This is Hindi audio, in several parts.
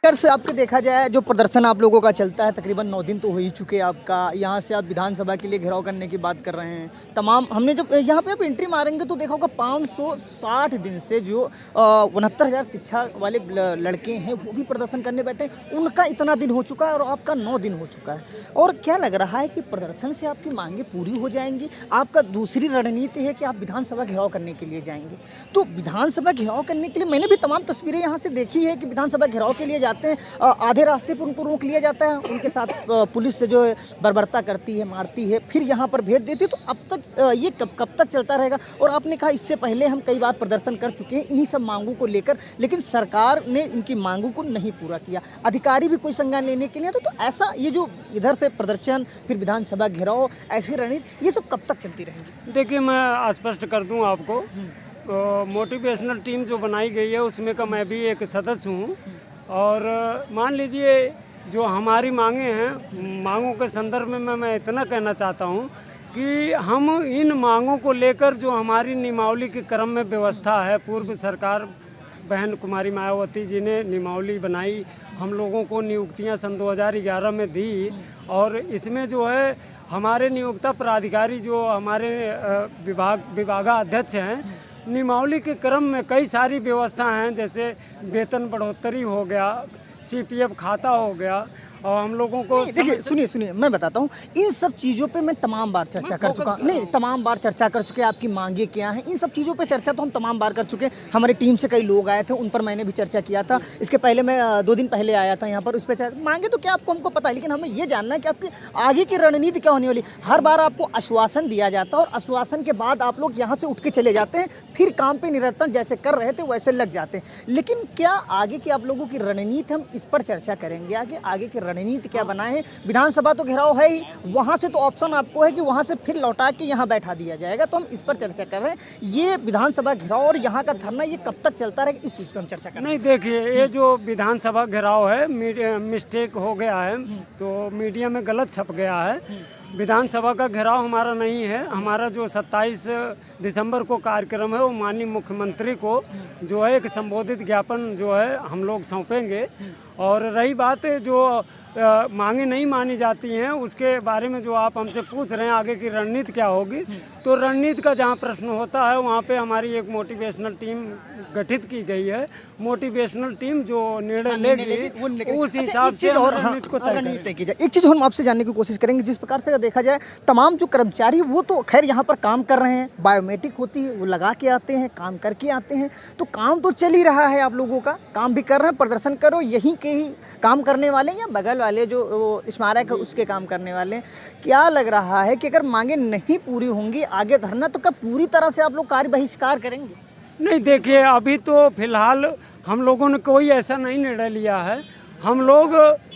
अगर से आपके देखा जाए जो प्रदर्शन आप लोगों का चलता है तकरीबन 9 दिन तो हो ही चुके हैं आपका। यहाँ से आप विधानसभा के लिए घेराव करने की बात कर रहे हैं। तमाम हमने जब यहाँ पे आप एंट्री मारेंगे तो देखा होगा 560 दिन से जो 69,000 शिक्षा वाले लड़के हैं वो भी प्रदर्शन करने बैठे, उनका इतना दिन हो चुका है और आपका 9 दिन हो चुका है। और क्या लग रहा है कि प्रदर्शन से आपकी मांगे पूरी हो जाएंगी? आपका दूसरी रणनीति है कि आप विधानसभा घेराव करने के लिए जाएंगे। तो विधानसभा घेराव करने के लिए मैंने भी तमाम तस्वीरें यहाँ से देखी है कि विधानसभा घेराव के लिए जाते हैं, आधे रास्ते पर उनको रोक लिया जाता है, उनके साथ पुलिस से जो है बर्बरता करती है, मारती है, फिर यहाँ पर भेज देती है। तो अब तक ये कब तक चलता रहेगा? और आपने कहा इससे पहले हम कई बार प्रदर्शन कर चुके हैं इन्हीं सब मांगों को लेकर, लेकिन सरकार ने इनकी मांगों को नहीं पूरा किया, अधिकारी भी कोई संज्ञान लेने के लिए। तो ऐसा ये जो इधर से प्रदर्शन फिर विधानसभा घेराव, ऐसी रणनीति ये सब कब तक चलती रहेगी? देखिए, मैं स्पष्ट कर दूं आपको, मोटिवेशनल टीम जो बनाई गई है उसमें का मैं भी एक सदस्य हूं। और मान लीजिए जो हमारी मांगे हैं, मांगों के संदर्भ में मैं इतना कहना चाहता हूं कि हम इन मांगों को लेकर जो हमारी नियमावली के क्रम में व्यवस्था है, पूर्व सरकार बहन कुमारी मायावती जी ने नियमावली बनाई, हम लोगों को नियुक्तियां सन 2011 में दी। और इसमें जो है हमारे नियोक्ता पदाधिकारी जो हमारे विभागाध्यक्ष हैं, नियमावली के क्रम में कई सारी व्यवस्था हैं, जैसे वेतन बढ़ोतरी हो गया, CPF खाता हो गया। और हम लोगों को देखिए, सुनिए मैं बताता हूँ, इन सब चीज़ों पे मैं तमाम बार चर्चा कर चुका हूँ। नहीं, तमाम बार चर्चा कर चुके हैं, आपकी मांगे क्या हैं, इन सब चीज़ों पे चर्चा तो हम तमाम बार कर चुके हैं। हमारी टीम से कई लोग आए थे, उन पर मैंने भी चर्चा किया था। इसके पहले मैं 2 दिन पहले आया था यहाँ पर, उस पर मांगे तो क्या आपको हमको पता है, लेकिन हमें ये जानना है कि आपकी आगे की रणनीति क्या होने वाली। हर बार आपको आश्वासन दिया जाता है और आश्वासन के बाद आप लोग यहाँ से उठ के चले जाते हैं, फिर काम पे निरंतर जैसे कर रहे थे वैसे लग जाते हैं। लेकिन क्या आगे की आप लोगों की रणनीति, हम इस पर चर्चा करेंगे आगे की रणनीति क्या बनाए। विधानसभा तो घेराव है ही, वहां से तो ऑप्शन आपको है कि वहां से फिर लौटा के यहाँ बैठा दिया जाएगा। तो हम इस पर चर्चा कर रहे हैं, ये विधानसभा घेराव और यहाँ का धरना ये कब तक चलता रहेगा, इस चीज पर हम चर्चा कर रहे हैं। नहीं, देखिए, ये जो विधानसभा घेराव है मिस्टेक हो गया है, तो मीडिया में गलत छप गया है। विधानसभा का घेराव हमारा नहीं है। हमारा जो 27 दिसंबर को कार्यक्रम है वो माननीय मुख्यमंत्री को जो है एक संबोधित ज्ञापन जो है हम लोग सौंपेंगे। और रही बात जो मांगे नहीं मानी जाती हैं उसके बारे में जो आप हमसे पूछ रहे हैं आगे की रणनीति क्या होगी, तो रणनीति का जहां प्रश्न होता है वहां पे हमारी एक मोटिवेशनल टीम गठित की गई है। मोटिवेशनल टीम जो निर्णय लेगी उस हिसाब से रणनीति को तय की जाए। एक चीज़ हम आपसे जानने की कोशिश करेंगे, जिस प्रकार से देखा जाए तमाम जो कर्मचारी वो तो खैर यहाँ पर काम कर रहे हैं, बायोमेट्रिक होती है वो लगा के आते हैं, काम करके आते हैं, तो काम तो चल ही रहा है, आप लोगों का काम भी कर रहे हैं, प्रदर्शन करो यहीं के ही काम करने वाले या बगल वाले जो स्मारक है उसके काम करने वाले। क्या लग रहा है कि अगर मांगे नहीं पूरी होंगी आगे धरना, तो कब पूरी तरह से आप लोग कार्य बहिष्कार करेंगे? नहीं, देखिए, अभी तो फिलहाल हम लोगों ने कोई ऐसा नहीं निर्णय लिया है। हम लोग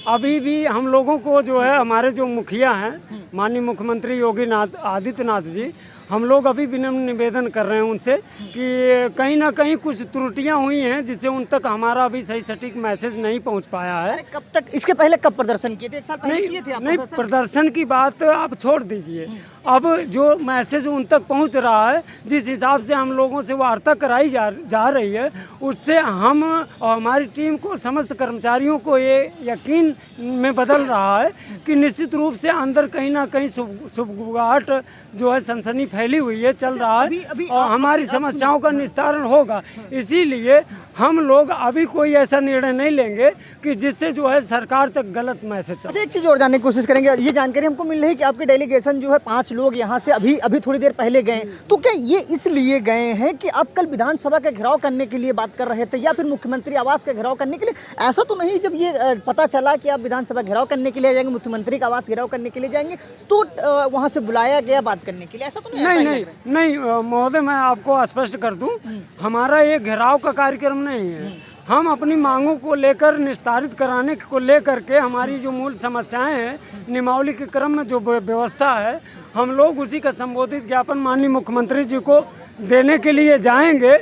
अभी भी हम लोगों को जो है हमारे जो मुखिया हैं माननीय मुख्यमंत्री योगी आदित्यनाथ जी, हम लोग अभी विनम्र निवेदन कर रहे हैं उनसे कि कहीं ना कहीं कुछ त्रुटियां हुई हैं जिससे उन तक हमारा अभी सही सटीक मैसेज नहीं पहुंच पाया है। कब तक, इसके पहले कब प्रदर्शन किए थे? 1 साल पहले किए थे आप? नहीं, प्रदर्शन की बात आप छोड़ दीजिए। अब जो मैसेज उन तक पहुंच रहा है, जिस हिसाब से हम लोगों से वार्ता कराई जा रही है, उससे हम और हमारी टीम को, समस्त कर्मचारियों को ये यकीन में बदल रहा है कि निश्चित रूप से अंदर कहीं ना कहीं सुगबुगाहट जो है, सनसनी फैली हुई है, चल रहा है और हमारी समस्याओं का निस्तारण होगा। इसीलिए हम लोग अभी कोई ऐसा निर्णय नहीं लेंगे कि जिससे जो है सरकार तक गलत मैसेज चले। एक चीज़ और जानने की कोशिश करेंगे, ये जानकारी हमको मिल रही है कि आपकी डेलीगेशन जो है 5 लोग यहाँ से अभी थोड़ी देर पहले गए, तो क्या ये इसलिए गए हैं कि आप कल विधानसभा का घेराव करने के लिए बात कर रहे थे या फिर मुख्यमंत्री आवास का घेराव करने के लिए? ऐसा तो नहीं, जब ये पता चला कि आप विधानसभा घेराव करने के लिए जाएंगे, मुख्यमंत्री का आवास घेराव करने के लिए जाएंगे, तो वहाँ से बुलाया गया बात करने के लिए? ऐसा तो नहीं महोदय, मैं आपको स्पष्ट कर दूं, हमारा ये घेराव का कार्यक्रम नहीं है। हम अपनी मांगों को लेकर निस्तारित कराने को लेकर के हमारी जो मूल समस्याएं हैं, नियमावली के क्रम में जो व्यवस्था है, हम लोग उसी का संबोधित ज्ञापन माननीय मुख्यमंत्री जी को देने के लिए जाएंगे।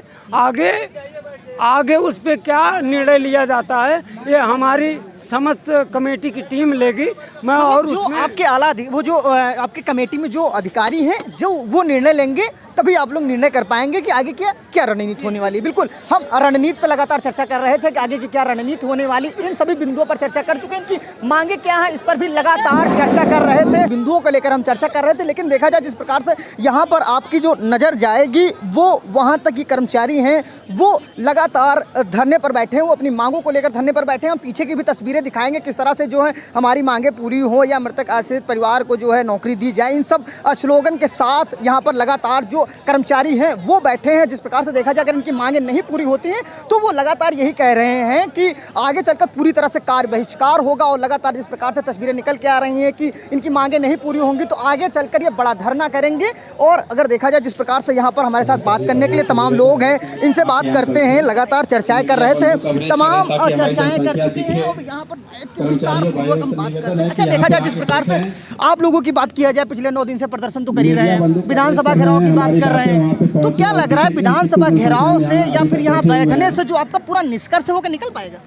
आगे उस पे क्या निर्णय लिया जाता है ये हमारी समस्त कमेटी की टीम लेगी। मैं और जो आपके आला वो जो आपके कमेटी में जो अधिकारी हैं जो वो निर्णय लेंगे तभी आप लोग निर्णय कर पाएंगे कि आगे क्या क्या रणनीति होने वाली है। बिल्कुल, हम रणनीति पर लगातार चर्चा कर रहे थे कि आगे की क्या रणनीति होने वाली, इन सभी बिंदुओं पर चर्चा कर चुके हैं। इनकी मांगे क्या है, इस पर भी लगातार चर्चा कर रहे थे, बिंदुओं को लेकर हम चर्चा कर रहे थे। लेकिन देखा जाए जिस प्रकार से यहाँ पर आपकी जो नज़र जाएगी वो वहाँ तक की कर्मचारी हैं वो लगातार धरने पर बैठे हैं, वो अपनी मांगों को लेकर धरने पर बैठे हैं। हम पीछे की भी तस्वीरें दिखाएंगे किस तरह से जो है हमारी मांगे पूरी हो या मृतक आश्रित परिवार को जो है नौकरी दी जाए, इन सब स्लोगन के साथ यहाँ पर लगातार जो कर्मचारी हैं वो बैठे हैं। जिस प्रकार से देखा जाए अगर इनकी मांगे नहीं पूरी होती हैं तो वो लगातार यही कह रहे हैं कि आगे चलकर पूरी तरह से कार्य बहिष्कार होगा। और लगातार जिस प्रकार से तस्वीरें निकल के आ रही हैं कि इनकी मांगे नहीं पूरी होंगी तो आगे चलकर ये बड़ा धरना करेंगे। और अगर देखा जाए जिस प्रकार से यहाँ पर हमारे साथ बात करने के लिए तमाम लोग हैं, इनसे बात करते हैं। लगातार चर्चाएं कर रहे थे, तमाम चर्चाएं कर चुके हैं और यहाँ पर बैठ के विस्तारपूर्वक हम बात करते हैं। अच्छा, देखा जाए जिस प्रकार से आप लोगों की बात किया जाए, पिछले 9 दिन से प्रदर्शन तो कर ही रहे हैं, विधानसभा घेराव की बात कर रहे हैं, तो क्या लग रहा है विधानसभा घेराव से या फिर यहाँ बैठने से जो आपका पूरा निष्कर्ष है वो निकल पाएगा?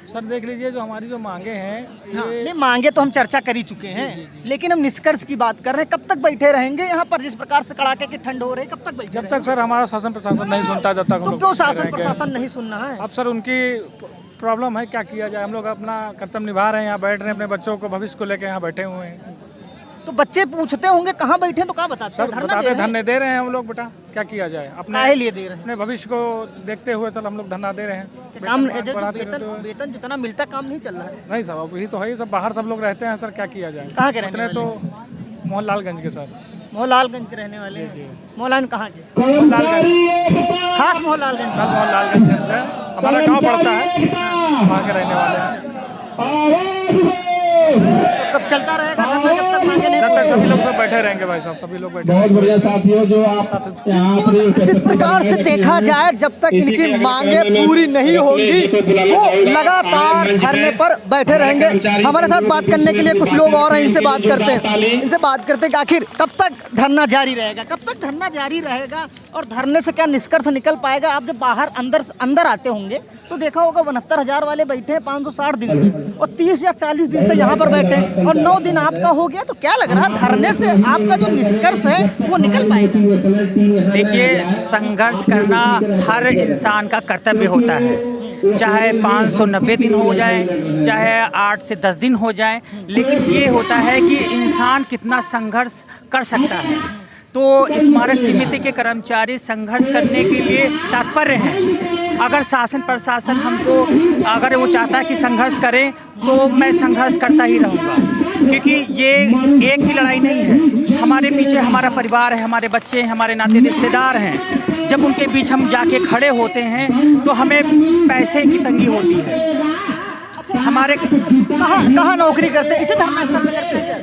सर देख लीजिए, जो हमारी जो मांगे हैं नहीं, मांगे तो हम चर्चा कर ही चुके हैं, लेकिन हम निष्कर्ष की बात कर रहे हैं। कब तक बैठे रहेंगे यहाँ पर? जिस प्रकार से कड़ाके की ठंड हो रही है, कब तक बैठे जब तक सर हमारा शासन प्रशासन नहीं सुनता, जब तक हम तो लोग क्यों बैठे शासन रहेंगे। प्रशासन नहीं सुनना है? अब सर उनकी प्रॉब्लम है, क्या किया जाए। हम लोग अपना कर्तव्य निभा रहे हैं, यहाँ बैठ रहे हैं, अपने बच्चों को भविष्य को लेकर यहाँ बैठे हुए हैं। तो बच्चे पूछते होंगे कहाँ बैठे, तो कहाँ बताते सर हैं? धरना दे बताते रहे हैं। धरने दे रहे हैं हम लोग, बेटा क्या किया जाए। काहे लिए दे रहे हैं? अपने भविष्य को देखते हुए सर हम लोग धरना दे रहे हैं। काम वेतन बढ़ाते रहते वेतन हुए। वेतन जितना मिलता काम नहीं चल रहा है। नहीं सर, अब यही तो है, सब बाहर सब लोग रहते हैं सर, क्या किया जाए। कहाँ के रहने इतने तो मोहनलालगंज के सर। मोहनलालगंज के रहने वाले जी। हैं। मोहनलाल कहाँ के? मोहनलालगंज, खास मोहनलालगंज सर मोहनलालगंज से हमारा गाँव पड़ता है, वहाँ के रहने वाले हैं। तो कब चलता रहेगा धरना जब तक मांगे नहीं जब तक पूरी? सभी लोग तो बैठे रहेंगे भाई साहब, सभी लोग बैठे बहुत बढ़िया रहेंगे। साथियों, जो आप यहाँ से जिस प्रकार से देखा जाए जब तक इनकी मांगे पूरी नहीं होंगी वो लगातार धरने पर बैठे रहेंगे। हमारे साथ बात करने के लिए कुछ लोग और हैं, इनसे बात करते हैं कि आखिर कब तक धरना जारी रहेगा, कब तक धरना जारी रहेगा और धरने से क्या निष्कर्ष निकल पाएगा। आप जब बाहर अंदर आते होंगे तो देखा होगा 69,000 वाले बैठे हैं 560 दिन से, और 30 या 40 दिन से यहाँ पर बैठे हैं और 9 दिन आपका हो गया। तो क्या लग रहा है धरने से आपका जो निष्कर्ष है वो निकल पाएगा? देखिए, संघर्ष करना हर इंसान का कर्तव्य होता है, चाहे 590 दिन हो जाए, चाहे 8 से 10 दिन हो जाए, लेकिन ये होता है कि इंसान कितना संघर्ष कर सकता है। तो स्मारक समिति के कर्मचारी संघर्ष करने के लिए तत्पर हैं। अगर शासन प्रशासन हमको, अगर वो चाहता है कि संघर्ष करें तो मैं संघर्ष करता ही रहूँगा, क्योंकि ये एक की लड़ाई नहीं है। हमारे पीछे हमारा परिवार है, हमारे बच्चे हैं, हमारे नाते रिश्तेदार हैं। जब उनके बीच हम जाके खड़े होते हैं तो हमें पैसे की तंगी होती है। हमारे कहाँ नौकरी करते हैं? इसे धरना स्थल पे करते हैं क्या?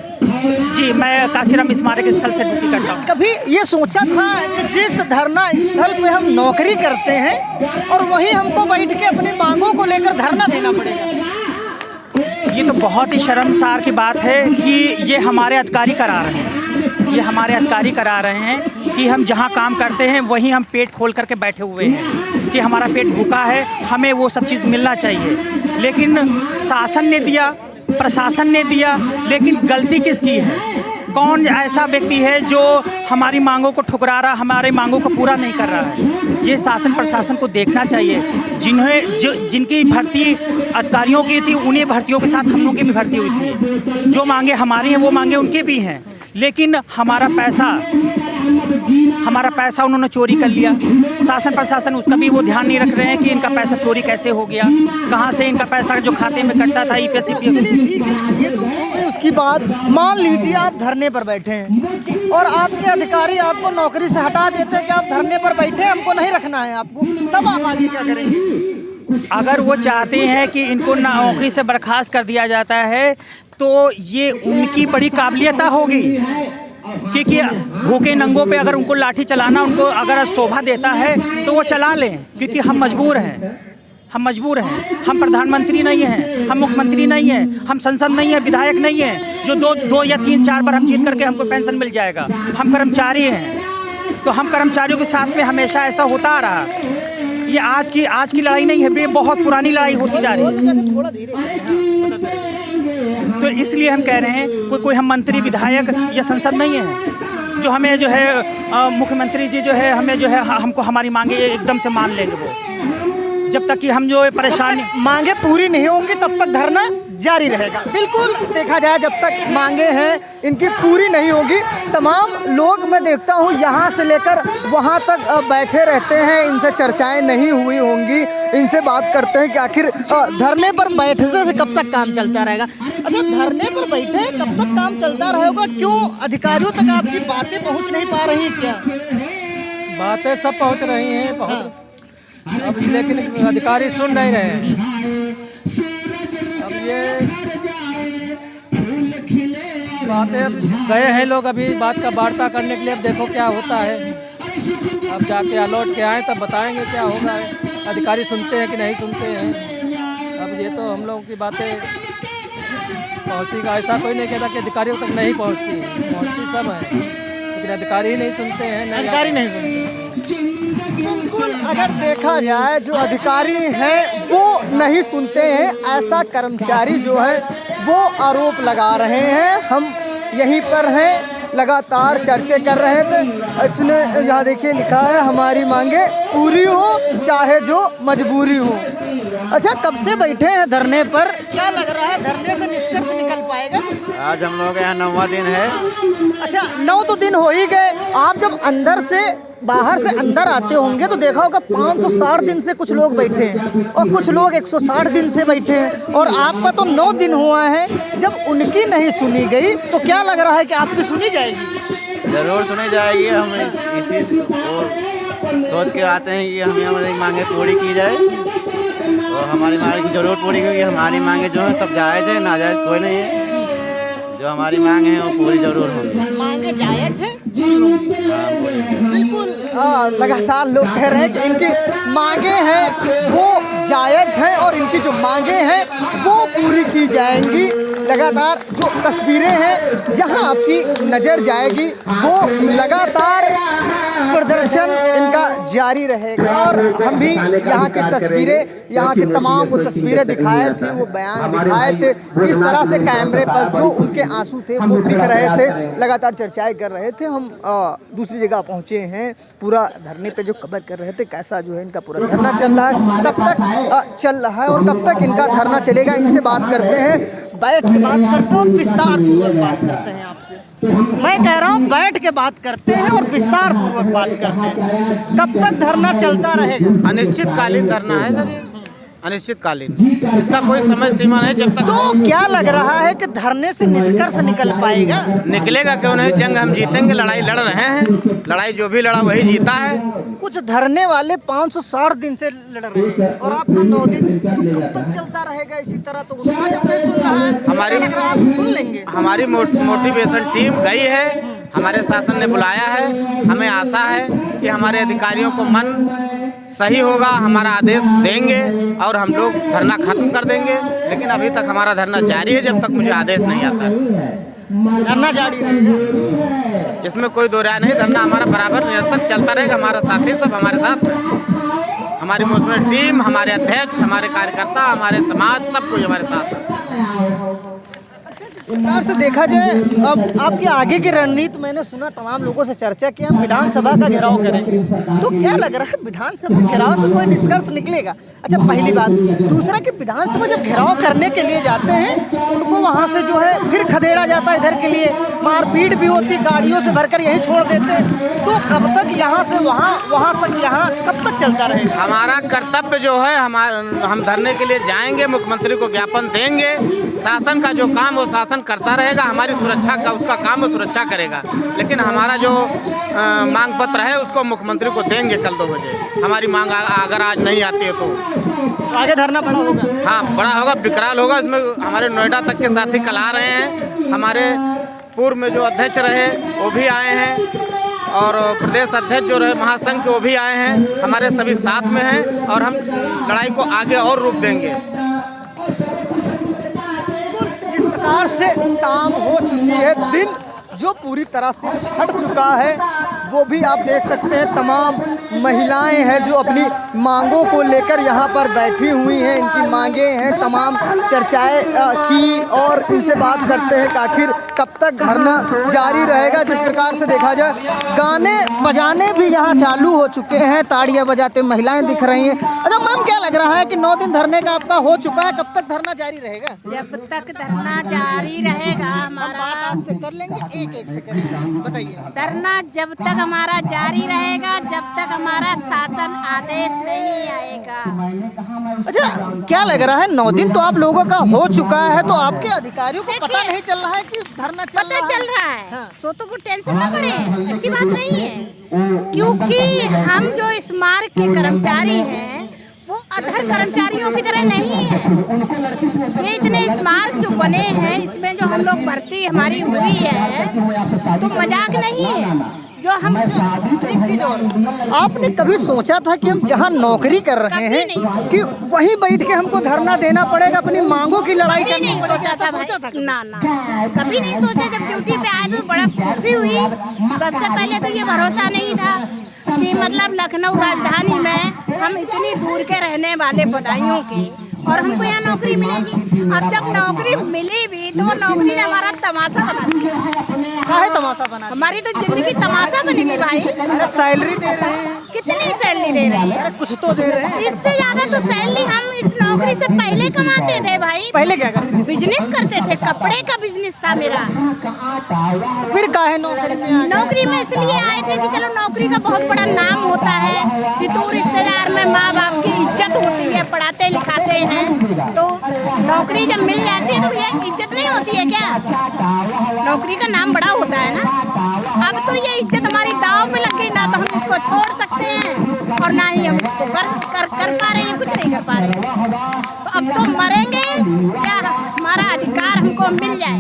जी, मैं काशीराम स्मारक स्थल से ड्यूटी करता हूँ। कभी ये सोचा था कि जिस धरना स्थल पे हम नौकरी करते हैं और वहीं हमको बैठ के अपनी मांगों को लेकर धरना देना पड़ेगा? ये तो बहुत ही शर्मसार की बात है कि ये हमारे अधिकारी करा रहे हैं, ये हमारे अधिकारी करा रहे हैं कि हम जहाँ काम करते हैं वहीं हम पेट खोल करके बैठे हुए हैं कि हमारा पेट भूखा है, हमें वो सब चीज़ मिलना चाहिए। लेकिन शासन ने दिया, प्रशासन ने दिया, लेकिन गलती किसकी है? कौन ऐसा व्यक्ति है जो हमारी मांगों को ठुकरा रहा, हमारी मांगों को पूरा नहीं कर रहा है? ये शासन प्रशासन को देखना चाहिए। जिनकी भर्ती अधिकारियों की थी, उन्हीं भर्तियों के साथ हम लोगों की भी भर्ती हुई थी। जो मांगे हमारी हैं वो मांगे उनके भी हैं, लेकिन हमारा पैसा उन्होंने चोरी कर लिया। शासन प्रशासन उसका भी वो ध्यान नहीं रख रहे हैं कि इनका पैसा चोरी कैसे हो गया, कहाँ से इनका पैसा जो खाते में कटता था ईपीएफ ये तो उसकी बात मान लीजिए आप धरने पर बैठे हैं और आपके अधिकारी आपको नौकरी से हटा देते हैं कि आप धरने पर बैठे हैं, हमको नहीं रखना है आपको, तब आप आगे क्या करेंगे? अगर वो चाहते हैं कि इनको नौकरी से बर्खास्त कर दिया जाता है तो ये उनकी बड़ी काबिलियत होगी, क्योंकि भूखे नंगों पे अगर उनको लाठी चलाना उनको अगर शोभा देता है तो वो चला लें, क्योंकि हम मजबूर हैं। हम प्रधानमंत्री नहीं हैं, हम मुख्यमंत्री नहीं हैं, हम संसद नहीं है, विधायक नहीं हैं जो दो या 3-4 बार हम जीत करके हमको पेंशन मिल जाएगा। हम कर्मचारी हैं, तो हम कर्मचारियों के साथ में हमेशा ऐसा होता आ रहा। ये आज की लड़ाई नहीं है, ये बहुत पुरानी लड़ाई होती जा रही है। थोड़ा धीरे तो इसलिए हम कह रहे हैं कोई हम मंत्री विधायक या संसद नहीं है, जो हमें जो है मुख्यमंत्री जी जो है हमें जो है हमको हमारी मांगे एकदम से मान लेंगे वो। जब तक कि हम जो परेशानी मांगे पूरी नहीं होंगी तब तक धरना जारी रहेगा। बिल्कुल देखा जाए जब तक मांगे हैं इनकी पूरी नहीं होगी, तमाम लोग मैं देखता हूँ यहाँ से लेकर वहाँ तक बैठे रहते हैं, इनसे चर्चाएं नहीं हुई होंगी, इनसे बात करते हैं कि आखिर धरने पर बैठने से कब तक काम चलता रहेगा। अच्छा, धरने पर बैठे कब तक काम चलता रहेगा, क्यों अधिकारियों तक आपकी बातें पहुँच नहीं पा रही क्या? बातें सब पहुंच रही हैं अब, लेकिन अधिकारी सुन नहीं रहे हैं। अब ये बातें अब गए हैं लोग अभी बात का वार्ता करने के लिए, अब देखो क्या होता है। अब जाके लौट के आए तब बताएंगे क्या होगा, अधिकारी सुनते हैं कि नहीं सुनते हैं। अब ये तो हम लोगों की बातें पहुँचती, ऐसा कोई नहीं कहता कि अधिकारियों तक नहीं पहुँचती हैं, पहुँचती सब है, लेकिन अधिकारी ही नहीं सुनते हैं। अधिकारी नहीं सुनते। बिल्कुल, अगर देखा जाए जो अधिकारी हैं वो नहीं सुनते हैं, ऐसा कर्मचारी जो है वो आरोप लगा रहे हैं। हम यहीं पर हैं, लगातार चर्चे कर रहे थे। इसने यहाँ देखिए लिखा है हमारी मांगे पूरी हो चाहे जो मजबूरी हो। अच्छा, कब से बैठे हैं धरने पर, क्या लग रहा है धरने से निष्कर्ष निकल पाएगा? आज हम लोग यहाँ 9वां दिन है। अच्छा, 9 तो दिन हो ही गए। आप जब अंदर से बाहर से अंदर आते होंगे तो देखा होगा 560 दिन से कुछ लोग बैठे हैं और कुछ लोग 160 दिन से बैठे हैं, और आपका तो 9 दिन हुआ है। जब उनकी नहीं सुनी गई तो क्या लग रहा है कि आपकी सुनी जाएगी? जरूर सुनी जाएगी। हम इसी सोच के आते हैं कि हमारी मांगे पूरी की जाए, और हमारी मांग जरूर पूरी होगी। हमारी मांगे जो है सब जायज़ है, नाजायज़ कोई नहीं है। जो हमारी मांग है वो पूरी जरूर होगी। मांगे जायज़ है, पूरी होगी। बिल्कुल, लगातार लोग कह रहे हैं कि इनकी मांगे हैं वो जायज़ हैं और इनकी जो मांगे हैं वो पूरी की जाएंगी। लगातार जो तस्वीरें हैं जहां आपकी नज़र जाएगी वो लगातार प्रदर्शन इनका जारी रहेगा। और हम भी यहाँ की तस्वीरें, यहाँ की तमाम वो तस्वीरें दिखाए थे, वो बयान दिखाए थे, किस तरह से कैमरे पर जो उनके आंसू थे वो दिख रहे थे, लगातार चर्चाएं कर रहे थे। हम दूसरी जगह पहुँचे हैं, पूरा धरने पे जो कवर कर रहे थे कैसा जो है इनका पूरा धरना चल रहा है, कब तक चल रहा है और कब तक इनका धरना चलेगा। इनसे बात करते हैं, बैठ के बात करते हैं और विस्तार पूर्वक बात करते हैं आपसे। मैं कह रहा हूँ बैठ के बात करते हैं और विस्तार पूर्वक बात करते हैं। कब तक धरना चलता रहेगा? अनिश्चितकालीन धरना है सर, अनिश्चितकालीन, इसका कोई समय सीमा नहीं। जब तक तो क्या लग रहा है कि धरने से निष्कर्ष निकल पाएगा? निकलेगा क्यों नहीं, जंग हम जीतेंगे। लड़ाई लड़ रहे हैं, लड़ाई जो भी लड़ा वही जीता है। कुछ धरने वाले 560 दिन से लड़ रहे हैं और आपका 9 दिन, तो कब तक चलता रहेगा इसी तरह? तो उनका जब नहीं सुन रहा है, हमारी आप सुन लेंगे। हमारी मोटिवेशन टीम गई है, हमारे शासन ने बुलाया है। हमें आशा है कि हमारे अधिकारियों को मन सही होगा, हमारा आदेश देंगे और हम लोग धरना खत्म कर देंगे। लेकिन अभी तक हमारा धरना जारी है जब तक मुझे आदेश नहीं आता है। धरना जारी रहेगा, इसमें कोई दो राय नहीं। धरना हमारा बराबर निरंतर चलता रहेगा। हमारा साथी सब हमारे साथ, हमारी मोटिवेशन टीम, हमारे अध्यक्ष, हमारे कार्यकर्ता, हमारे समाज, सब कुछ हमारे साथ। इस प्रकार से देखा जाए अब आपकी आगे की रणनीति, मैंने सुना तमाम लोगों से चर्चा की हम विधानसभा का घेराव करेंगे, तो क्या लग रहा है विधानसभा घेराव से कोई निष्कर्ष निकलेगा? अच्छा, पहली बात। दूसरा कि विधानसभा जब घेराव करने के लिए जाते हैं उनको वहाँ से जो है फिर खदेड़ा जाता है, इधर के लिए मारपीट भी होती, गाड़ियों से भरकर यहीं छोड़ देते हैं। तो कब तक यहाँ से वहाँ, वहाँ तक यहाँ, कब तक चलता रहेगा? हमारा कर्तव्य जो है, हम धरने के लिए जाएंगे, मुख्यमंत्री को ज्ञापन देंगे। शासन का जो काम वो शासन करता रहेगा, हमारी सुरक्षा का उसका काम वो सुरक्षा करेगा। लेकिन हमारा जो मांग पत्र है उसको मुख्यमंत्री को देंगे कल 2 बजे। हमारी मांग अगर आज नहीं आती है तो आगे धरना बड़ा होगा। हाँ, बड़ा होगा, विकराल होगा। इसमें हमारे नोएडा तक के साथी कल आ रहे हैं। हमारे पूर्व में जो अध्यक्ष रहे वो भी आए हैं और प्रदेश अध्यक्ष जो रहे महासंघ के वो भी आए हैं। हमारे सभी साथ में हैं और हम लड़ाई को आगे और रूप देंगे। जिस प्रकार से शाम हो चुकी है, दिन जो पूरी तरह से छट चुका है, वो भी आप देख सकते हैं। तमाम महिलाएं हैं जो अपनी मांगों को लेकर यहाँ पर बैठी हुई हैं। इनकी मांगे हैं, तमाम चर्चाएं की और इनसे बात करते हैं कि आखिर कब तक धरना जारी रहेगा। जिस प्रकार से देखा जाए, गाने बजाने भी यहाँ चालू हो चुके हैं, ताड़ियाँ बजाते महिलाएं दिख रही हैं। अच्छा मैम, क्या लग रहा है कि 9 दिन धरने का आपका हो चुका है, कब तक धरना जारी रहेगा? जब तक धरना जारी रहेगा हमारा, बात आपसे कर लेंगे, एक से करेंगे, बताइए। धरना जब तक हमारा जारी रहेगा, जब तक हमारा शासन आदेश नहीं आएगा। अच्छा, क्या लग रहा है 9 दिन तो आप लोगों का हो चुका है, तो आपके अधिकारियों को पता नहीं चल रहा है कि धरना पता चल रहा है, हाँ। सो तो वो टेंशन ना पड़े, ऐसी बात नहीं है। क्योंकि हम जो स्मारक के कर्मचारी हैं वो अधर कर्मचारियों की तरह नहीं है। ये इतने स्मारक जो बने हैं, इसमें जो हम लोग भर्ती हमारी हुई है तो मजाक नहीं है। जो हम एक चीज और, आपने कभी सोचा था कि हम जहाँ नौकरी कर रहे हैं कि वहीं बैठ के हमको धरना देना पड़ेगा, अपनी मांगों की लड़ाई करनी नहीं पड़ेगी? सोचा था भाई, ना कभी नहीं सोचा। जब ड्यूटी पे आए तो बड़ा खुशी हुई। सबसे पहले तो ये भरोसा नहीं था कि मतलब लखनऊ राजधानी में हम इतनी दूर के रहने वाले बदायूं के और हमको यहाँ नौकरी मिलेगी। अब जब नौकरी मिली भी तो नौकरी ने हमारा तमाशा बना दिया। काहे तमाशा बना? हमारी तो जिंदगी तमाशा बन गई भाई। अरे सैलरी दे रहे हैं, कितनी सैलरी दे रहे हैं? अरे कुछ तो दे रहे हैं। इससे ज्यादा तो सैलरी हम इस नौकरी से पहले कमाते थे भाई। पहले क्या करते? बिजनेस करते थे, कपड़े का बिजनेस था मेरा। तो फिर काहे नौकरी में आए? नौकरी में इसलिए आए थे कि चलो नौकरी का बहुत बड़ा नाम होता है, हितू रिश्तेदार में माँ बाप की इज्जत होती है, पढ़ाते लिखाते हैं। तो नौकरी जब मिल जाती है तो भैया इज्जत नहीं होती है क्या? नौकरी का नाम बड़ा होता है ना। अब तो ये इज्जत हमारी दांव पे लग गई, ना तो हम इसको छोड़ सकते हैं और ना ही हम इसको कर पा रहे हैं, कुछ नहीं कर पा रहे हैं। तो अब तो मरेंगे क्या, हमारा अधिकार हमको मिल जाए।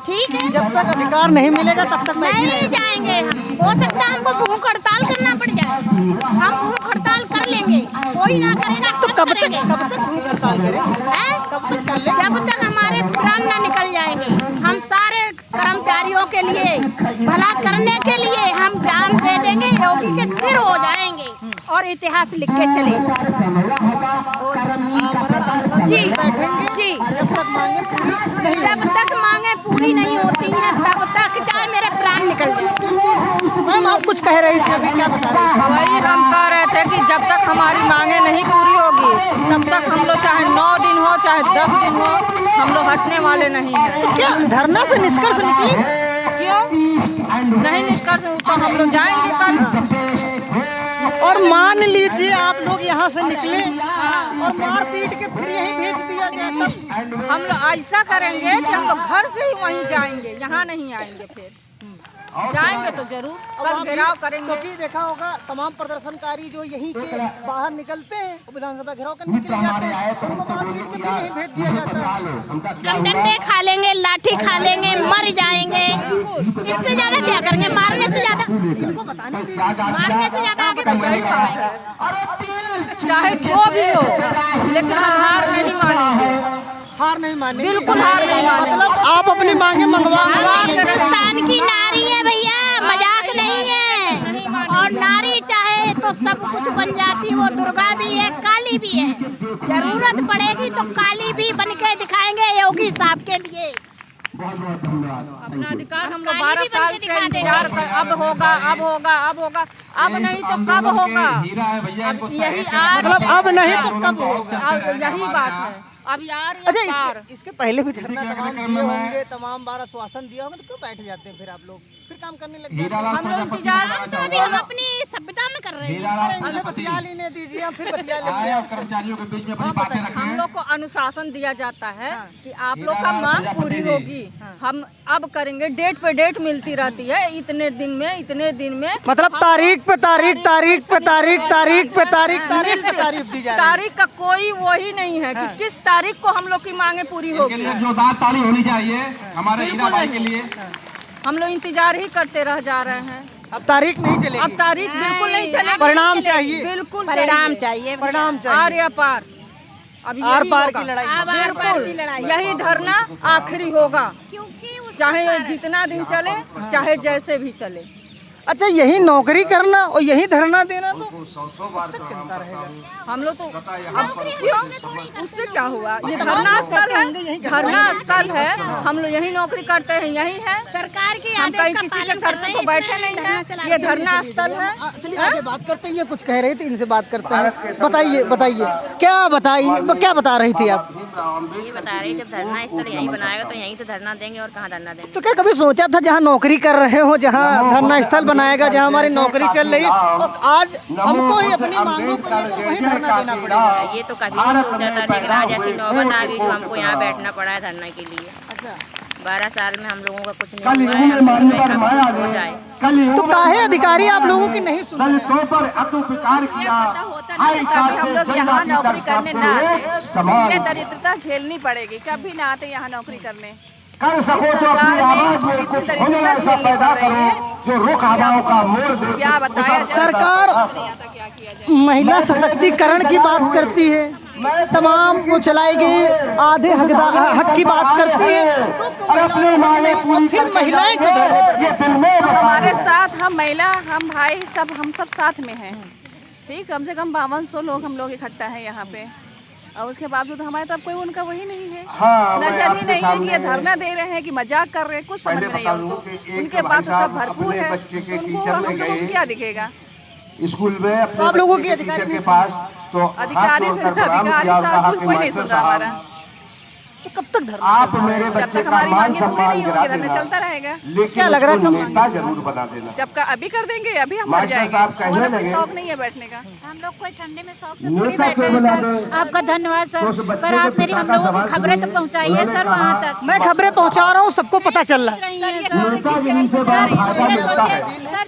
ठीक है, जब तक अधिकार नहीं मिलेगा तब तक नहीं जाएंगे हम। हो सकता है हमको भूख हड़ताल करना पड़ जाए, हम भूख हड़ताल कर लेंगे, कोई ना करेगा तो कब तक भूख हड़ताल करें? कब तक कर ले? जब तक हमारे प्राण ना निकल जाएंगे। हम सारे कर्मचारियों के लिए भला करने के लिए हम जान दे देंगे, योगी के सिर हो जाएंगे और इतिहास लिख के चले। जी जी, जब तक मांगे पूरी नहीं, जब तक मांगे पूरी नहीं होती हैं तब तक चाहे मेरे प्राण निकल जाए। मैम आप कुछ कह रही थी, अभी क्या बता रही थी? वही हम कह रहे थे कि जब तक हमारी मांगे नहीं पूरी होगी तब तक हम लोग चाहे 9 दिन हो चाहे 10 दिन हो, हम लोग हटने वाले नहीं हैं। तो क्या धरना से निष्कर्ष निकलेगा? क्यों नहीं निष्कर्ष, तो हम लोग जाएंगे कल। और मान लीजिए आप लोग यहाँ से निकले और मार पीट के फिर यहीं भेज दिया जाए, तब हम लोग ऐसा करेंगे कि हम लोग घर से ही वहीं जाएंगे, यहाँ नहीं आएंगे। फिर जाएंगे तो जरूर कल घेराव करेंगे। क्योंकि देखा होगा तमाम प्रदर्शनकारी जो यहीं के बाहर निकलते हैं और विधानसभा घेराव करने के लिए जाते हैं, उनको मार पीट के फिर यहीं भेज दिया जाता है। हम डंडे खा लेंगे, लाठी खा लेंगे, मर जाएंगे। इससे ज्यादा क्या करेंगे? मारने से ज्यादा इनको बताने दीजिए। मारने से ज्यादा आगे कुछ सही नहीं बात है, चाहे जो भी हो, लेकिन हम हार नहीं मानेंगे, हार नहीं मानेंगे, बिल्कुल हार नहीं मानेंगे। मतलब आप अपनी मांगे मंगवा हिंदुस्तान की नारी है भैया, मजाक नहीं है। और नारी चाहे तो सब कुछ बन जाती, वो दुर्गा भी है, काली भी है। जरूरत पड़ेगी तो काली भी बन के दिखाएंगे योगी साहब के लिए। अपना अधिकार हम लोग 12 साल से इंतजार कर, अब होगा अब होगा अब होगा, अब नहीं तो कब होगा? अब यही मतलब अब नहीं तो कब होगा? यही बात है। अब यार ये अच्छा, पार इसके पहले भी धरना तमाम दिए होंगे, तमाम बार आश्वासन दिया होगा, तो क्यों बैठ जाते हैं फिर आप लोग? फिर काम करने लग जाते हैं। हम लोग इंतजार तो अभी हम अपनी सभ्यता में कर रहे हैं। अरे इनसे बतिया लेने दीजिए, हम फिर बतिया लेंगे। हम लोग को अनुशासन दिया जाता है कि आप लोग का मांग पूरी होगी, हम अब करेंगे। डेट पे डेट मिलती रहती है, इतने दिन में इतने दिन में, मतलब तारीख पे तारीख, तारीख पे तारीख, तारीख पे तारीख, तारीख पे तारीख दी जा रही है। तारीख का कोई वही नहीं है कि किस तारीख को हम लोग की मांगे पूरी होगी। जोरदार ताली होनी चाहिए हमारे हीरा भाई के लिए। हम लोग इंतजार ही करते रह जा रहे हैं। अब तारीख नहीं चलेगी, अब तारीख बिल्कुल नहीं चलेगी। परिणाम चाहिए, बिल्कुल परिणाम चाहिए, परिणाम आर चाहिए। या पार, अब आर यही पार होगा। की लड़ाई। बिल्कुल यही धरना आखिरी होगा, क्योंकि चाहे जितना दिन चले, चाहे जैसे भी चले। अच्छा, यही नौकरी करना और यही धरना देना तो कब तक चलता रहेगा? हम लोग तो अब क्यों, उससे क्या हुआ? ये धरना स्थल है, धरना स्थल है, हम लोग यही नौकरी करते हैं, यही है। सरकार की हम कहीं किसी के सर पे तो बैठे नहीं हैं, ये धरना स्थल है। चलिए आगे बात करते हैं, ये कुछ कह रही थी, इनसे बात करते हैं। बताइए क्या बता रही थी आप? ये बता रही जब धरना स्थल यहीं बनाएगा तो यहीं तो धरना देंगे, और कहाँ धरना देंगे। तो क्या कभी सोचा था जहाँ नौकरी कर रहे हो, जहाँ धरना स्थल बनाएगा, जहाँ हमारी नौकरी चल रही है, और आज हमको ही अपनी मांगों को लेकर वहीं धरना देना पड़ेगा? ये तो कभी नहीं सोचा था, लेकिन आज ऐसी नौबत आ गई जो हमको यहाँ बैठना पड़ा है धरना के लिए। 12 साल में हम लोगों का कुछ नहीं हुआ है, हम सोच रहे हैं कुछ हो जाए। तो काहे अधिकारी आप लोगों की नहीं सुन रहे? हम लोग यहाँ नौकरी करने ना आते, ये दरिद्रता झेलनी पड़ेगी, कभी ना आते यहाँ नौकरी करने। इस सरकार में इतनी दरिद्रता झेलनी पड़ रही है, क्या बताया जाए। सरकार महिला सशक्तिकरण की बात करती है, तमाम वो चलाई गई आधे हक की बात करती है, तो फिर महिलाएं क्यों धरने पर? तो हमारे साथ हम महिला, हम भाई, हम सब साथ में हैं, ठीक। कम से कम 5200 लोग हम लोग इकट्ठा हैं यहाँ पे, और उसके बावजूद तो हमारे तरफ कोई उनका वही नहीं है, नजर ही नहीं है कि ये धरना दे रहे हैं कि मजाक कर रहे हैं, कुछ समझ में नहीं है उनको। उनके पास तो सब भरपूर है, तो उनको हम लोगों को क्या दिखेगा? स्कूल में तो आप लोगों की अधिकारी के पास तो अधिकारी साहब कोई नहीं सुन रहा हमारा। तो कब तक धरना? आप मेरे जब तक हमारी मांगे पूरी नहीं होंगी धरना चलता रहेगा। क्या लग रहा है कब मांगे? जरूर बता देना। जब का अभी कर देंगे, अभी हम मर जाएंगे, हमारा कोई शौक नहीं है बैठने का। हम लोग कोई ठंडे में शौक से थोड़ी बैठे हैं सर। आपका धन्यवाद सर, पर आप मेरी हम लोगों की खबरें तो पहुंचाइए सर वहाँ तक। मैं खबरें पहुंचा रहा हूँ, सबको पता चल रहा है। सर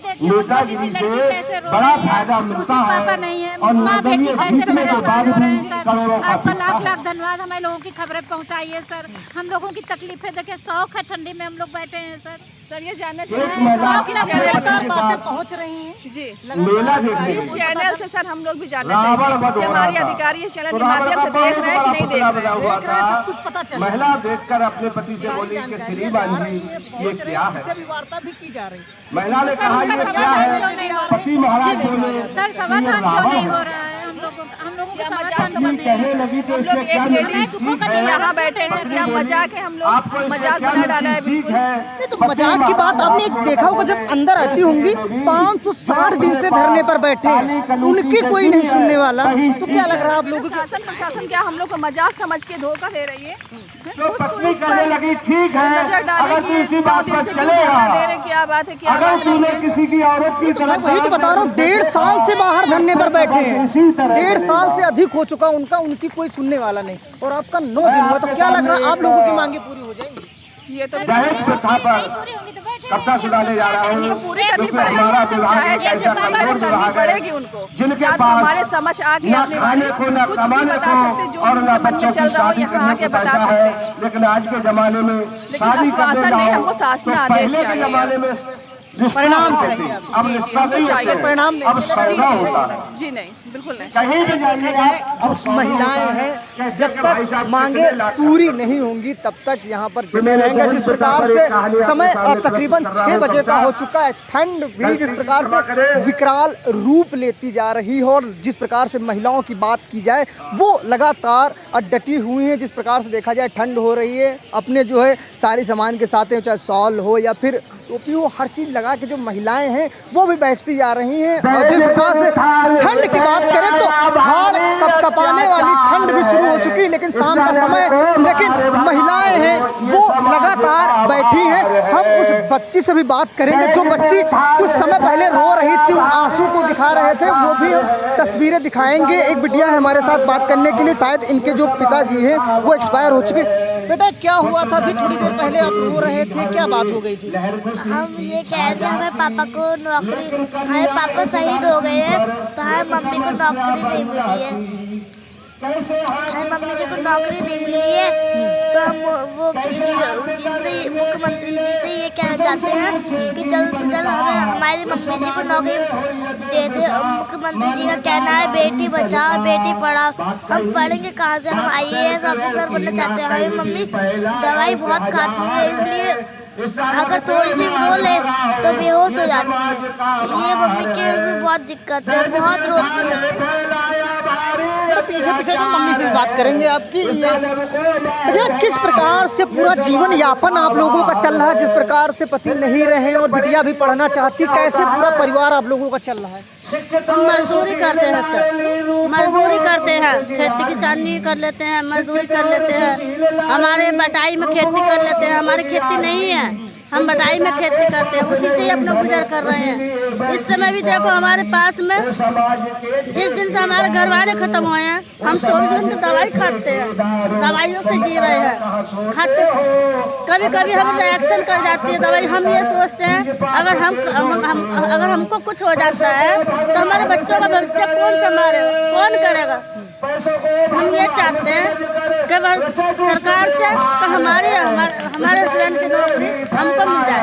देखिए वो छोटी सी लड़की कैसे रो रही है, उसके पापा नहीं है, माँ बेटी कैसे परेशान हो रहे हैं सर। आपका लाख लाख धन्यवाद, हमें लोगों की खबरें पहुँचाइए सर। हम लोगों की तकलीफें देखिए, शौक है ठंडी में हम लोग बैठे हैं सर। सर ये जानना चाहिए, शौक लग सर बातें पहुँच रही हैं जी। इस चैनल से सर हम लोग भी जानना चाहिए कि हमारे अधिकारी इस चैनल के माध्यम से देख रहे हैं कि नहीं देख रहे हैं, सब कुछ पता चल। महिला देखकर अपने पति से बोली कि श्रीमान जी ये क्या है, इससे भी वार्ता भी की जा रही। महिला ने कहा ये क्या है, पति महाराज बोले सर समाधान क्यों नहीं हो रहा है? हम लोगों को समाधान कहने लगी तो इससे क्या यहाँ बैठे हैं कि हम मजाक है, हम लोग मजाक बना डाला है बिल्कुल। नहीं तो मजाक की बात आपने एक देखा होगा, जब अंदर आती होंगी 560 दिन से धरने पर बैठे हैं, उनकी कोई नहीं सुनने वाला, तो क्या लग रहा है आप लोगों को? शासन प्रशासन क्या हम लोग को मजाक समझ के धोखा दे रही है? तो पत्नी कहने लगी ठीक है, नजर डाले अगर तू कि इसी 9 बात दिन पर से क्यों धरना दे रहे, क्या बात है, क्या अगर बात नहीं तूने है। किसी की औरत की मैं वही तो बता रहा हूँ, 1.5 साल से बाहर धरने पर बैठे हैं, 1.5 साल से अधिक हो चुका उनका, उनकी कोई सुनने वाला नहीं, और आपका 9 दिन हुआ, तो क्या लग रहा है आप लोगों की मांगे पूरी हो जाएंगी? ये तो दहेज प्रथा पर कब्जा छुड़ाने जा रहा हूँ, पूरी करनी पड़ेगी, चाहे जैसे पहले करनी पड़ेगी उनको। जिनके या तो पास हमारे समझ आके न अपने खाने को न कुछ भी कमाने बता सकते, जो और उनके न मन में बच्चों चल की रहा हो शादी यहाँ करने आके को बता पैसा सकते है। हैं। लेकिन आज के जमाने में लेकिन शादी आश्वासन करने नहीं, जाओ हमको शासन तो आदेश पहले के चाहिए। जमाने में परिणाम चाहिए। अब रिश्ता नहीं चाहिए, होता है, परिणाम अब सौदा होता है। जी नहीं, बिल्कुल नहीं। कहीं भी जाइए आप, अब सौदा महिलाएं होता है। हैं, जब तक मांगे पूरी नहीं होंगी तब तक यहाँ पर जुटे रहेंगे। जिस प्रकार से समय तकरीबन 6 बजे का हो चुका है, ठंड भी जिस प्रकार से विकराल रूप लेती जा रही है, और जिस प्रकार से महिलाओं की बात की जाए वो लगातार डटी हुई हैं। जिस प्रकार से देखा जाए ठंड हो रही है, अपने जो है सारे सामान के साथ, चाहे शॉल हो या फिर टोपी हो, हर चीज़ लगा के जो महिलाएं हैं वो भी बैठती जा रही हैं। और जिस प्रकार से ठंड की बात करें तो हाड़ कपकपाने वाली ठंड भी शुरू हो चुकी है, लेकिन शाम का समय, लेकिन महिलाएं हैं वो लगातार बैठी हैं। हम उस बच्ची से भी बात करेंगे जो बच्ची कुछ समय पहले रो रही थी, उन आंसू को दिखा रहे थे, वो भी तस्वीरें दिखाएंगे। एक बिटिया है हमारे साथ बात करने के लिए, शायद इनके जो पिताजी हैं वो एक्सपायर हो चुके। बेटा क्या हुआ था अभी थोड़ी देर पहले आप रो रहे थे, क्या बात हो गई थी? हम ये कह रहे थे हमें पापा को नौकरी, हमारे पापा शहीद हो गए हैं तो हमारी मम्मी को नौकरी नहीं मिली है, हमारी मम्मी जी को नौकरी नहीं मिली है, तो हम वो इनसे मुख्यमंत्री जी से ये कहना चाहते हैं कि जल्द से जल्द हमें हमारी मम्मी जी को नौकरी दे दे। मुख्यमंत्री जी का कहना है बेटी बचाओ बेटी पढ़ाओ, हम पढ़ेंगे कहाँ से? हम IAS ऑफिसर बनना चाहते हैं, हमारी मम्मी दवाई बहुत खाती है, इसलिए अगर थोड़ी सी रो ले तो बेहोश हो जाते हैं। ये पब्लिक के इसमें बहुत दिक्कत है, बहुत रोती है। पीछे तो मम्मी से बात करेंगे आपकी। ये अच्छा, किस प्रकार से पूरा जीवन यापन आप लोगों का चल रहा है? जिस प्रकार से पति नहीं रहे और बिटिया भी पढ़ना चाहती, कैसे पूरा परिवार आप लोगों का चल रहा है? हम मजदूरी करते हैं सर, मजदूरी करते हैं, खेती किसानी कर लेते हैं, मजदूरी कर लेते हैं। हमारे बटाई में खेती कर लेते हैं, हमारी खेती नहीं है, हम बटाई में खेती करते हैं, उसी से ही अपना गुजर कर रहे हैं। इस समय भी देखो हमारे पास में, जिस दिन से हमारे घर वाले खत्म हुए हैं, हम 24 घंटे दवाई खाते हैं, दवाइयों से जी रहे हैं। खाते कभी कभी हम रिएक्शन कर जाती है दवाई। हम ये सोचते हैं अगर हमको कुछ हो जाता है तो हमारे बच्चों का भविष्य कौन संभालेगा, कौन करेगा? हम ये चाहते हैं कि बस सरकार से कि हमारे हस्बैंड की नौकरी हमको मिल जाए,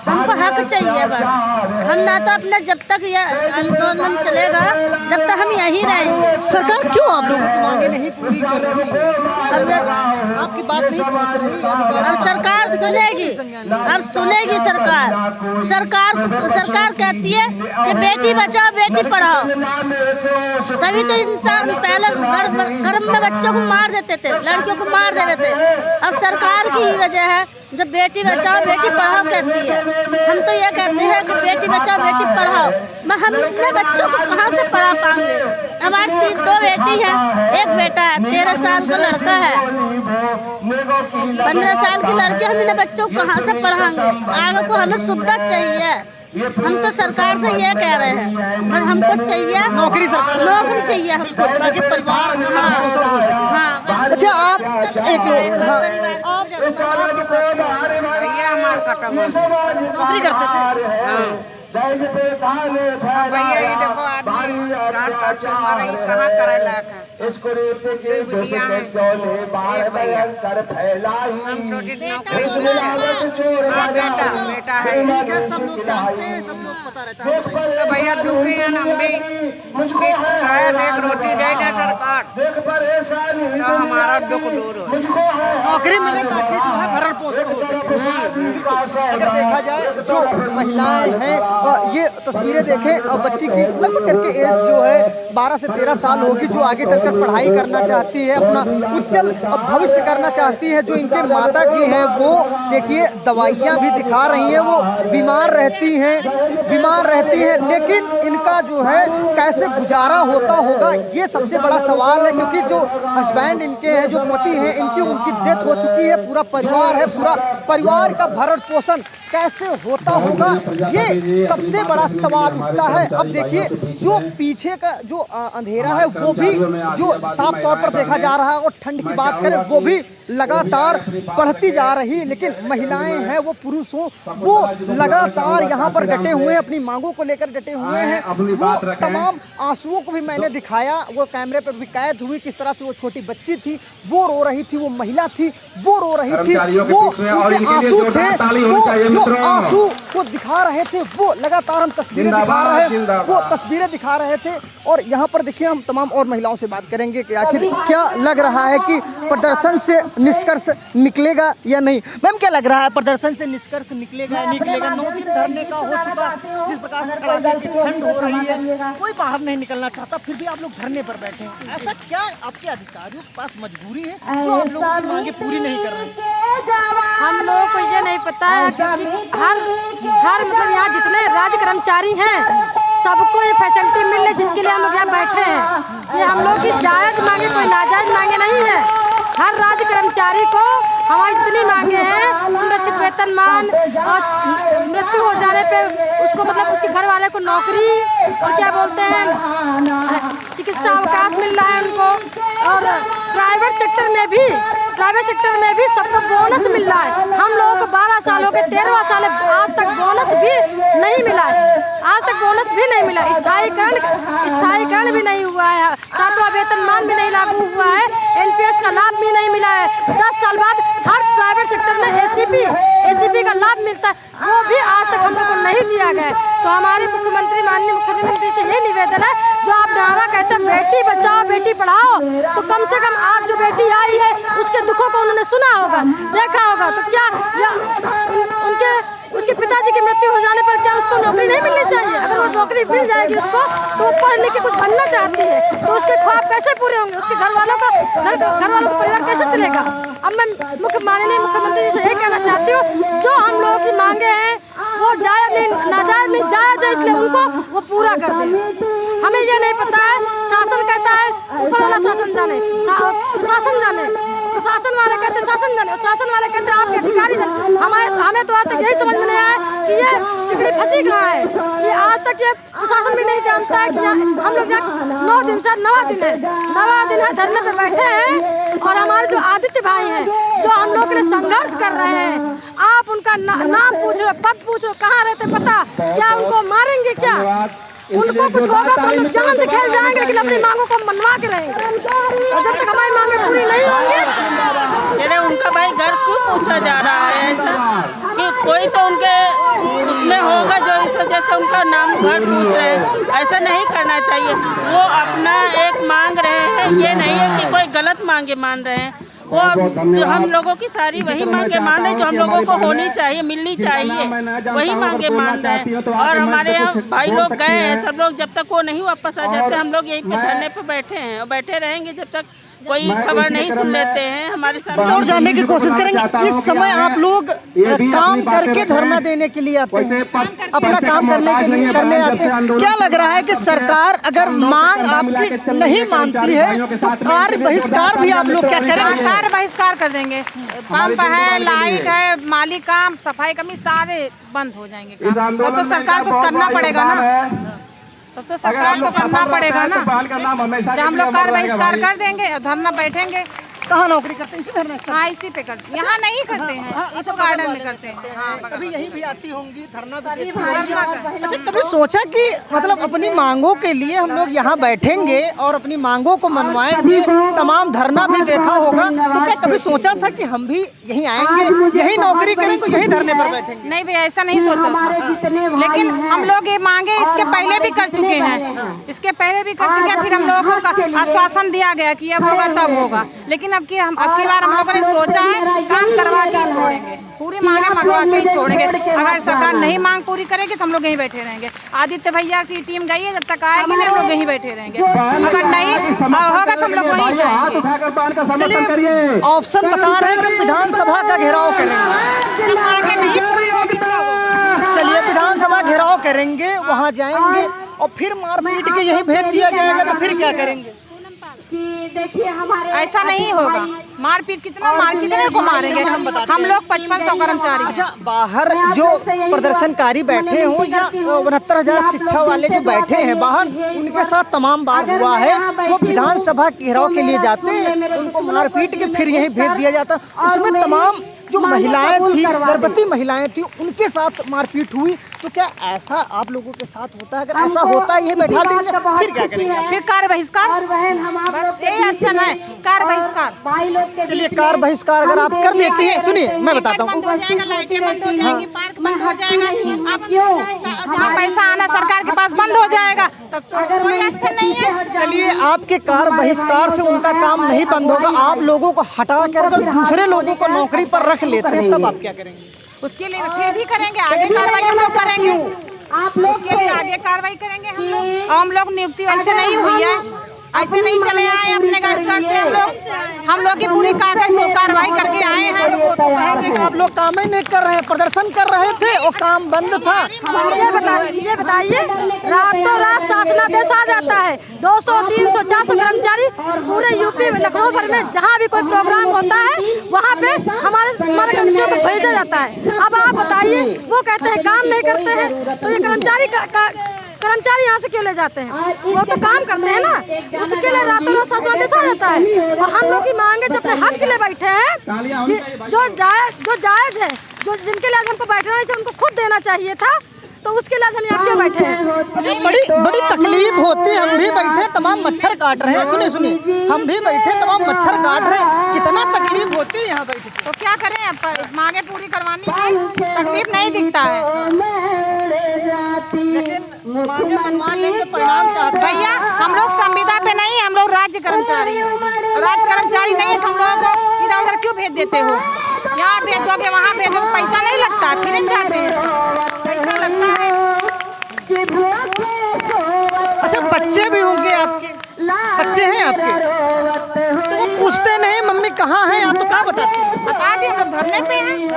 हमको हक चाहिए बस। हम ना तो अपने जब तक ये आंदोलन चलेगा जब तक हम यहीं रहेंगे। सरकार क्यों आप लोगों की मांगे नहीं पूरी कर रही है? आपकी बात नहीं पहुंच रही। अब सरकार सुनेगी, अब सुनेगी सरकार कहती है कि बेटी बचाओ बेटी पढ़ाओ। तभी तो इंसान पहले गर्भ में बच्चों को मार देते थे, लड़कियों को मार देते थे। अब सरकार की ही वजह है जब बेटी बचाओ बेटी पढ़ाओ कहती है। हम तो ये कहते हैं कि बेटी बचाओ बेटी पढ़ाओ। हम अपने बच्चों को कहाँ से पढ़ा पाएंगे? हमारी 2 बेटी हैं, एक बेटा है, 13 साल का लड़का है, 15 साल की लड़की। हम इन बच्चों को कहाँ से पढ़ाएंगे? आगे को हमें सुविधा चाहिए। हम तो सरकार से ये कह रहे हैं, पर हमको चाहिए नौकरी चाहिए हमको, ताकि परिवार। हाँ। अच्छा, आप एक भैया हमारे कटम नौकरी करते थे? भैया ये देखो आदमी काट हमारा ये कहाँ करे लायक है। बिटिया है, एक भैया हम छोटी नौकरी बेटा है। सब लोग जानते हैं, सब लोग पता रहता है। तो भैया दुखी है, हम भी शायद एक रोटी दे दे सरकार तो हमारा दुख दूर हो। नौकरी मिले ताकि जो है भरण पोषण हो सके। अगर देखा जाए जो महिलाएं हैं, ये तस्वीरें देखें, बच्ची की लगभग करके एज जो है 12 से 13 साल होगी, जो आगे चलकर पढ़ाई करना चाहती है, अपना उज्जवल भविष्य करना चाहती है। जो इनके माता जी हैं वो देखिए दवाइयाँ भी दिखा रही हैं, वो बीमार रहती हैं, लेकिन इनका जो है कैसे गुजारा होता होगा ये सबसे बड़ा सवाल है। क्योंकि जो हस्बैंड इनके हैं, जो पति हैं, उनकी डेथ हो चुकी है, पूरा परिवार है, पूरा परिवार का भरण पोषण कैसे होता होगा ये सबसे बड़ा सवाल उठता है। अब देखिए जो पीछे का जो अंधेरा है वो भी जो साफ तौर पर देखा जा रहा है, और ठंड की बात करें वो भी लगातार बढ़ती जा रही है। लेकिन महिलाएं हैं, वो पुरुष हो, वो लगातार यहाँ पर डटे हुए हैं, अपनी मांगों को लेकर डटे हुए हैं। वो तमाम आंसुओं को भी मैंने दिखाया, वो कैमरे पर भी कैद हुई, किस तरह से वो छोटी बच्ची थी, वो रो रही थी, वो महिला थी, वो रो रही थी, वो उनके आंसू थे, वो जो आंसू को दिखा रहे थे, वो लगातार हम तस्वीरें दिखा रहे थे। और यहाँ पर देखिए हम तमाम और महिलाओं से बात करेंगे कि आखिर क्या लग रहा है कि प्रदर्शन से निष्कर्ष निकलेगा या नहीं। मैम, क्या लग रहा है, प्रदर्शन से निष्कर्ष निकलेगा या निकलेगा? 9 दिन धरने का हो चुका, जिस प्रकार से कड़ाके की ठंड हो रही है, कोई बाहर नहीं निकलना चाहता, फिर भी आप लोग धरने पर बैठे हैं। ऐसा क्या आपके अधिकारियों के पास मजबूरी है जो आप लोगों की मांगे पूरी नहीं कर रहे? हम लोगों को ये नहीं पता है, क्योंकि हर मतलब यहाँ जितने राज्य कर्मचारी हैं सबको ये फैसिलिटी मिल रही जिसके लिए हम लोग यहाँ बैठे हैं। ये हम लोग की जायज़ मांगे, कोई नाजायज मांगे नहीं है। हर राज्य कर्मचारी को हमारी जितनी मांगे हैं, उन्नत वेतनमान और मृत्यु हो जाने पे उसको मतलब उसके घर वाले को नौकरी और क्या बोलते हैं चिकित्सा अवकाश मिल रहा है उनको। और प्राइवेट सेक्टर में भी सबको बोनस मिल रहा है। हम लोगों को 12 साल हो गए, 13वां साल आज तक बोनस भी नहीं मिला है, आज तक बोनस भी नहीं मिला। स्थायीकरण भी नहीं हुआ है, 7वां वेतनमान भी नहीं लागू हुआ है, NPS का लाभ भी नहीं मिला है। 10 साल बाद हर प्राइवेट सेक्टर में ACP का लाभ मिलता है, वो भी आज तक हम लोग को नहीं दिया गया है। तो हमारे माननीय मुख्यमंत्री से ये निवेदन निवेदन है, जो आप नारा कहते हैं बेटी बचाओ बेटी पढ़ाओ, तो कम से कम आज जो बेटी आई है उसके दुखों को उन्होंने सुना होगा, देखा होगा। तो क्या उसके पिताजी की मृत्यु हो जाने पर क्या उसको नौकरी नहीं मिलनी चाहिए? अगर वो नौकरी मिल जाएगी उसको तो वो पढ़ लिख के कुछ बनना चाहती है, तो उसके ख्वाब कैसे पूरे होंगे? उसके घर वालों का परिवार कैसे चलेगा? अब मैं माननीय मुख्यमंत्री जी से ये कहना चाहती हूँ, जो हम लोगों की मांगे हैं वो जायज नहीं, नाजायज नहीं, जायज है, इसलिए उनको वो पूरा कर दें। हमें ये नहीं पता है, शासन कहता है ऊपर वाला शासन जाने, शासन जाने, प्रशासन वाले कहते शासन जाने, शासन वाले कहते आपके अधिकारी जाने। हमें तो आज तक यही समझ में नहीं आया कि ये टिकड़ी फंसी कहाँ है, कि आज तक ये प्रशासन भी नहीं जानता है कि हम लोग 9 दिन से 9 दिन है धरने पे बैठे हैं, और हमारे जो आदित्य भाई हैं जो हम लोग के लिए संघर्ष कर रहे हैं, आप उनका नाम पूछ रहे, पद पूछ रहे, कहाँ रहते पता, क्या उनको मारेंगे? क्या उनको कुछ होगा तो हम लोग जान से खेल जाएंगे, लेकिन अपनी मांगों को मनवा के रहेंगे, और जब तक हमारी मांगे पूरी नहीं होंगी। चले उनका भाई घर क्यों पूछा जा रहा है ऐसा कि कोई तो उनके उसमें होगा जो इस वजह से उनका नाम घर पूछ रहे हैं। ऐसा नहीं करना चाहिए। वो अपना एक मांग रहे हैं, ये नहीं है कि कोई गलत मांगे मान रहे हैं। वो जो हम लोगों की सारी वही मांगे मान रहे हैं जो हम लोगों को होनी चाहिए, मिलनी चाहिए, वही मांगे मान रहे हैं। और हमारे यहाँ भाई लोग गए हैं, सब लोग, जब तक वो नहीं वापस आ जाते हम लोग यहीं पे धरने पे बैठे हैं और बैठे रहेंगे जब तक कोई खबर नहीं सुन लेते हैं। हमारे सामने और जानने की कोशिश करेंगे। इस समय आप लोग काम करके धरना देने के लिए आते हैं, अपना काम करने आते हैं। क्या लग रहा है कि सरकार अगर मांग आपकी नहीं मानती है तो कार्य बहिष्कार भी आप लोग क्या करेंगे? कार्य बहिष्कार कर देंगे। पंप है, लाइट है, माली काम, सफाई कमी सारे बंद हो जाएंगे काम। तो सरकार कुछ करना पड़ेगा ना, तो सरकार को करना पड़ेगा ना। जब हम लोग कार्य बहिष्कार कर देंगे और धरना बैठेंगे। कहाँ नौकरी करते हैं? इसी धरना? हाँ, इसी पे करते हैं। यहाँ नहीं करते हैं, ये तो गार्डन में करते हैं। हाँ, कभी यहीं भी आती होंगी, धरना भी देती होंगी। अच्छा, कभी सोचा कि मतलब अपनी मांगों के लिए हम लोग यहाँ बैठेंगे और अपनी मांगों को मनवाएंगे, तमाम धरना भी देखा होगा, तो क्या कभी सोचा था कि हम भी यहीं आएंगे, यही नौकरी करेंगे, यही धरने पर बैठेंगे? नहीं भैया, ऐसा नहीं सोचा था, लेकिन हम लोग ये मांगे इसके पहले भी कर चुके हैं, इसके पहले भी कर चुके हैं। फिर हम लोगों को आश्वासन दिया गया कि अब होगा तब होगा, लेकिन अब की बार हम लोगों ने सोचा है काम करवा के ही छोड़ेंगे, पूरी मांगे मंगवा के ही छोड़ेंगे। अगर सरकार नहीं मांग पूरी करेगी तो हम लोग यहीं बैठे रहेंगे। आदित्य भैया की टीम गई है, जब तक आएगी नहीं हम लोग यहीं बैठे रहेंगे। अगर नहीं होगा तो हम लोग वहीं जाएंगे। चलिए, ऑप्शन बता रहे हैं कि विधानसभा का घेराव करेंगे, जब मांगे नहीं पूरी होगी तब। चलिए, विधानसभा घेराव करेंगे, वहाँ जाएंगे और फिर मारपीट के यही भेज दिया जाएगा, तो फिर क्या करेंगे? देखिए हमारे ऐसा नहीं होगा। मारपीट कितने को मारेंगे? हम लोग 5500 कर्मचारी। अच्छा, बाहर जो प्रदर्शनकारी बैठे हों या 69,000 शिक्षा वाले जो बैठे हैं बाहर, उनके साथ तमाम बार हुआ है, वो विधानसभा घेराव के लिए जाते हैं, उनको मारपीट के फिर यही भेज दिया जाता। उसमें तमाम जो महिलाएं थी, गर्भवती महिलाएं थी, उनके साथ मारपीट हुई। तो क्या ऐसा आप लोगों के साथ होता है? अगर ऐसा होता है, ये बैठा देंगे, फिर क्या करेंगे? फिर कार्य बहिष्कार, बस यही ऑप्शन है, कार्य बहिष्कार। चलिए, कार्य बहिष्कार अगर आप कर देती हैं, सुनिए मैं बताता हूँ, बंद हो जाएगा, लाइटें बंद हो जाएंगी, पार्क बंद हो जाएगा, अब जहाँ पैसा आना सरकार के पास बंद हो जाएगा, तब तो कोई ऑप्शन नहीं है। चलिए, आपके कार्य बहिष्कार से उनका काम नहीं बंद होगा, आप लोगों को हटा कर अगर दूसरे लोगों को नौकरी पर रख लेते हैं, तब आप क्या करेंगे? उसके लिए फिर भी करेंगे, आगे कार्रवाई हम लोग करेंगे, उसके लिए आगे कार्रवाई करेंगे हम लोग। हम लोग नियुक्ति वैसे नहीं हुई है, ऐसे नहीं चले आए अपने घर से। हम लोग की पूरी कागज को कार्रवाई करके आए हैं। तो आप लोग काम ही नहीं कर रहे हैं, प्रदर्शन कर रहे थे और काम बंद था। ये बताइए, रातों रात शासनादेश आ जाता है, 200, 300, 400 कर्मचारी पूरे यूपी लखनऊ भर में जहाँ भी कोई प्रोग्राम होता है वहाँ पे हमारे कर्मचारियों को भेजा जाता है। अब आप बताइए, वो कहते हैं काम नहीं करते हैं, तो ये कर्मचारी यहाँ से क्यों ले जाते हैं? वो तो काम करते हैं ना, उसके लिए रातों रात शासनादेश आ जाता है। और हम लोग की मांगे जो अपने हक के लिए बैठे हैं, जो जायज है, जो जिनके लिए हमको बैठना चाहिए, उनको खुद देना चाहिए था, तो उसके लिए हम यहाँ क्यों बैठे हैं? बड़ी तकलीफ होती है। हम भी बैठे, तमाम मच्छर काट रहे हैं। सुनिए, हम भी बैठे, तमाम मच्छर काट रहे हैं, कितना तकलीफ होती है यहाँ बैठे। तो क्या करें, मांगे पूरी करवानी है, तकलीफ नहीं दिखता है, लेकिन मांगे मनवा लेंगे, परिणाम चाहते राज्य कर्मचारी हो और राज्य कर्मचारी नहीं है तो हम लोगों को इधर उधर क्यों भेज देते हो? यहाँ भेज दोगे वहाँ भेज दोगे, पैसा नहीं लगता, फिर जाते हैं, पैसा लगता है। अच्छा, बच्चे भी होंगे आपके, बच्चे हैं आपके, तो वो पूछते नहीं मम्मी कहाँ हैं आप, तो कहाँ बताते हैं? बता दिए, हम लोग धरने पे हैं,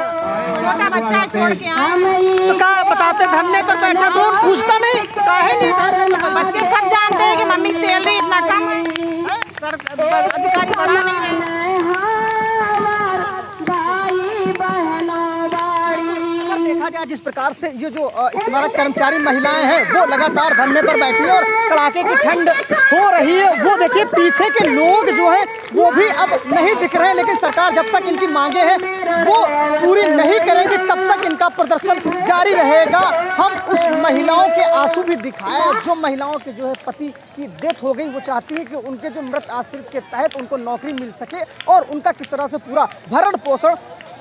छोटा बच्चा है छोड़ के आए, तो कहाँ बताते? धरने पर बैठा तो पूछता नहीं काहे नहीं धरने पर? बच्चे सब जानते हैं कि मम्मी सैलरी इतना कम है, सर अधिकारी बढ़ा नहीं रहे। देखा जाए जिस प्रकार से ये जो स्मारक कर्मचारी महिलाएं हैं वो लगातार धरने पर बैठी है और कड़ाके की ठंड हो रही है, वो देखिए पीछे के लोग जो है वो भी अब नहीं दिख रहे हैं, लेकिन सरकार जब तक इनकी मांगे हैं वो पूरी नहीं करेगी तब तक इनका प्रदर्शन जारी रहेगा। हम उस महिलाओं के आंसू भी दिखाए जो महिलाओं के जो है पति की डेथ हो गई, वो चाहती है कि उनके जो मृत आश्रित के तहत उनको नौकरी मिल सके और उनका किस तरह से पूरा भरण पोषण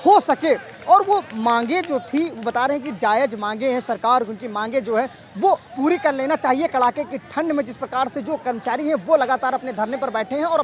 हो सके। और वो मांगे जो थी वो बता रहे हैं कि जायज़ मांगे हैं, सरकार उनकी मांगे जो है वो पूरी कर लेना चाहिए। कड़ाके की ठंड में जिस प्रकार से जो कर्मचारी हैं वो लगातार अपने धरने पर बैठे हैं और